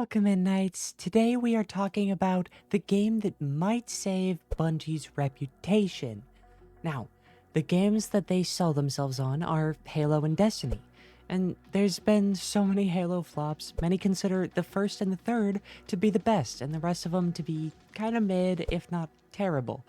Welcome in, Knights. Today we are talking about the game that might save Bungie's reputation. Now, the games that they sell themselves on are Halo and Destiny. And there's been so many Halo flops, many consider the first and the third to be the best, and the rest of them to be kinda mid, if not terrible.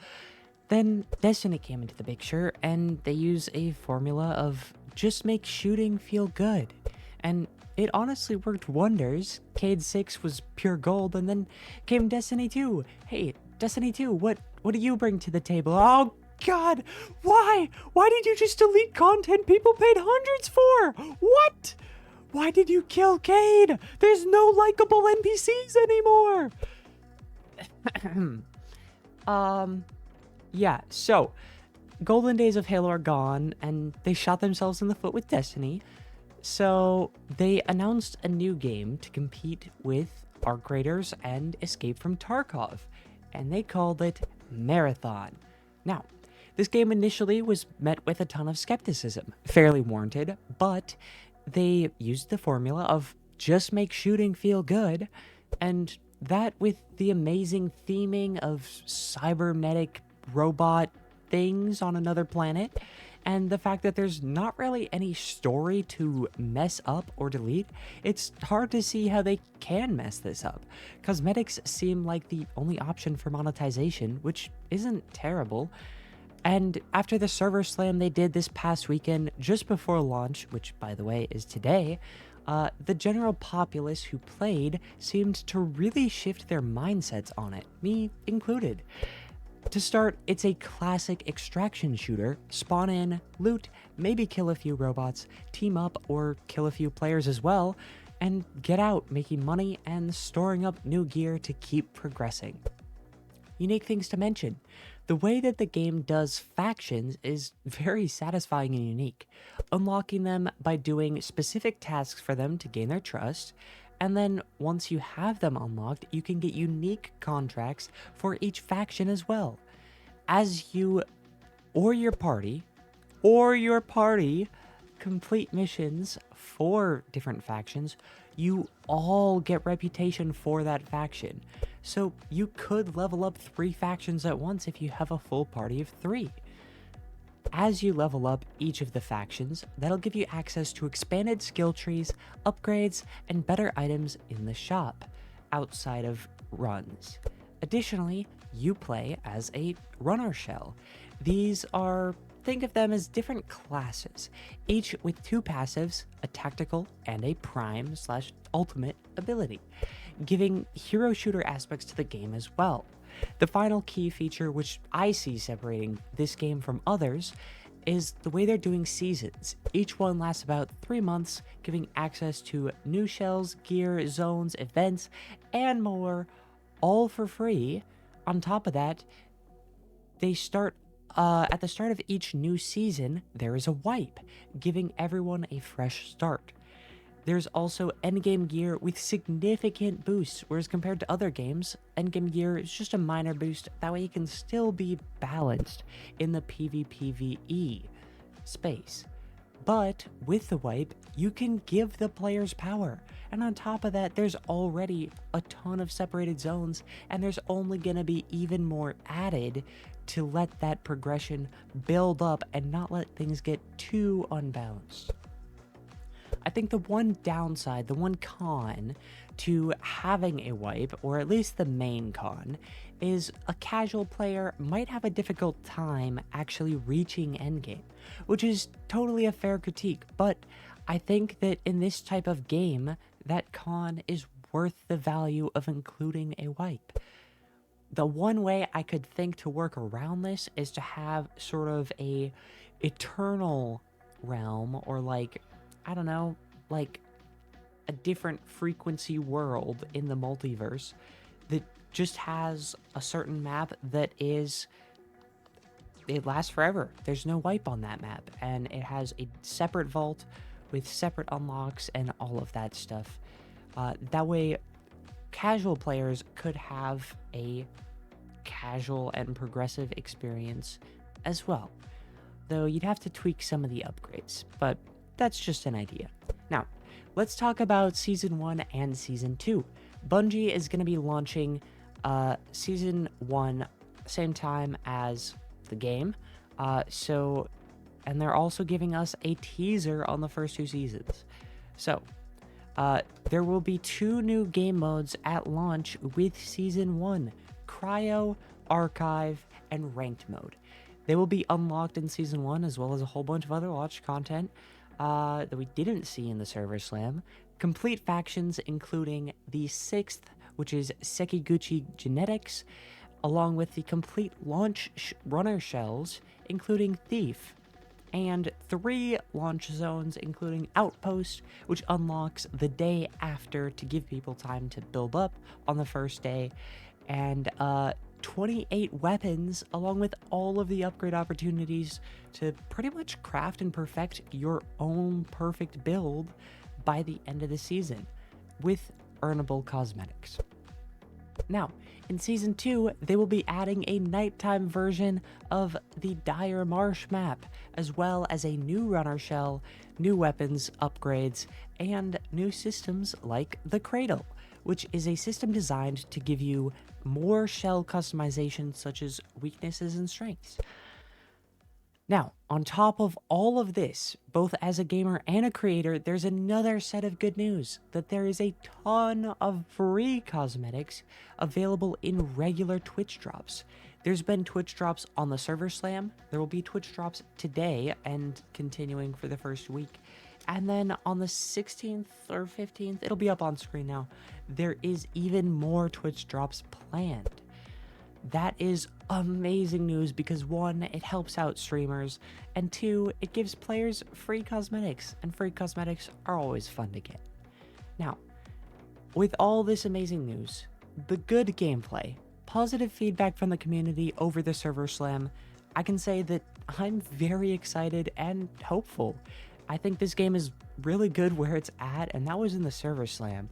Then Destiny came into the picture, and they use a formula of just make shooting feel good. And it honestly worked wonders. Cade 6 was pure gold, and then came Destiny 2. Hey, Destiny 2, what do you bring to the table? Oh god, why? Why did you just delete content people paid hundreds for? What? Why did you kill Cade? There's no likable NPCs anymore. Yeah, so golden days of Halo are gone, and they shot themselves in the foot with Destiny. So they announced a new game to compete with Arc Raiders and Escape from Tarkov, and they called it Marathon. Now, this game initially was met with a ton of skepticism, fairly warranted, but they used the formula of just make shooting feel good, and that with the amazing theming of cybernetic robot things on another planet, and the fact that there's not really any story to mess up or delete, it's hard to see how they can mess this up. Cosmetics seem like the only option for monetization, which isn't terrible. And after the server slam they did this past weekend, just before launch, which by the way is today, the general populace who played seemed to really shift their mindsets on it, me included. To start, it's a classic extraction shooter. Spawn in, loot, maybe kill a few robots, team up or kill a few players as well, and get out making money and storing up new gear to keep progressing. Unique things to mention. The way that the game does factions is very satisfying and unique, unlocking them by doing specific tasks for them to gain their trust, and then once you have them unlocked, you can get unique contracts for each faction as well. As you or your party complete missions for different factions, you all get reputation for that faction. So you could level up 3 factions at once if you have a full party of 3. As you level up each of the factions, that'll give you access to expanded skill trees, upgrades, and better items in the shop, outside of runs. Additionally, you play as a runner shell. These are, think of them as different classes, each with 2 passives, a tactical and a prime/ultimate ability, giving hero shooter aspects to the game as well. The final key feature, which I see separating this game from others, is the way they're doing seasons. Each one lasts about 3 months, giving access to new shells, gear, zones, events, and more, all for free. On top of that, they start at the start of each new season, there is a wipe, giving everyone a fresh start. There's also endgame gear with significant boosts, whereas compared to other games, endgame gear is just a minor boost. That way you can still be balanced in the PvPvE space. But with the wipe, you can give the players power. And on top of that, there's already a ton of separated zones, and there's only going to be even more added to let that progression build up and not let things get too unbalanced. I think the one downside, the one con to having a wipe, or at least the main con, is a casual player might have a difficult time actually reaching endgame, which is totally a fair critique, but I think that in this type of game, that con is worth the value of including a wipe. The one way I could think to work around this is to have sort of a eternal realm, or like, I don't know, like a different frequency world in the multiverse that just has a certain map that is, it lasts forever. There's no wipe on that map, and it has a separate vault with separate unlocks and all of that stuff. That way, casual players could have a casual and progressive experience as well, though you'd have to tweak some of the upgrades, but that's just an idea. Now, let's talk about Season 1 and Season 2. Bungie is going to be launching Season 1 same time as the game. And they're also giving us a teaser on the first 2 seasons. So, there will be 2 new game modes at launch with Season 1, Cryo, Archive, and Ranked mode. They will be unlocked in Season 1, as well as a whole bunch of other launch content that we didn't see in the Server Slam. Complete factions, including the 6th, which is Sekiguchi Genetics, along with the complete launch runner shells, including Thief, and 3 launch zones, including Outpost, which unlocks the day after to give people time to build up on the first day, and 28 weapons, along with all of the upgrade opportunities to pretty much craft and perfect your own perfect build by the end of the season, with earnable cosmetics. Now, in Season 2, they will be adding a nighttime version of the Dire Marsh map, as well as a new runner shell, new weapons, upgrades, and new systems like the Cradle, which is a system designed to give you more shell customization, such as weaknesses and strengths. Now, on top of all of this, both as a gamer and a creator, there's another set of good news, that there is a ton of free cosmetics available in regular Twitch drops. There's been Twitch drops on the Server Slam, there will be Twitch drops today and continuing for the first week. And then on the 16th or 15th, it'll be up on screen now, there is even more Twitch drops planned. That is amazing news because 1, it helps out streamers, and 2, it gives players free cosmetics, and free cosmetics are always fun to get. Now, with all this amazing news, the good gameplay, positive feedback from the community over the Server Slam, I can say that I'm very excited and hopeful. I think this game is really good where it's at, and that was in the Server Slam.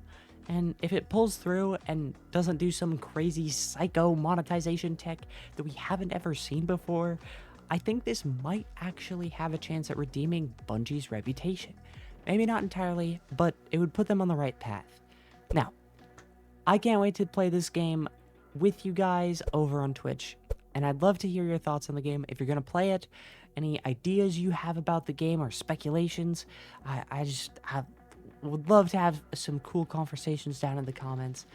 And if it pulls through and doesn't do some crazy psycho monetization tech that we haven't ever seen before, I think this might actually have a chance at redeeming Bungie's reputation. Maybe not entirely, but it would put them on the right path. Now, I can't wait to play this game with you guys over on Twitch, and I'd love to hear your thoughts on the game. If you're going to play it, any ideas you have about the game or speculations, I would love to have some cool conversations down in the comments.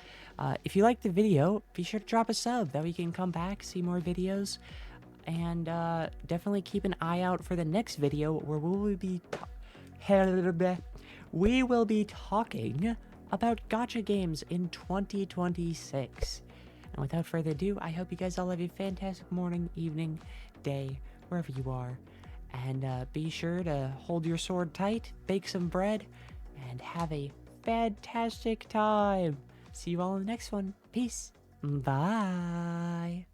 If you liked the video, be sure to drop a sub. That way you can come back, see more videos. And definitely keep an eye out for the next video where we will be talking about gacha games in 2026. And without further ado, I hope you guys all have a fantastic morning, evening, day, wherever you are. And be sure to hold your sword tight, bake some bread, and have a fantastic time. See you all in the next one. Peace. Bye.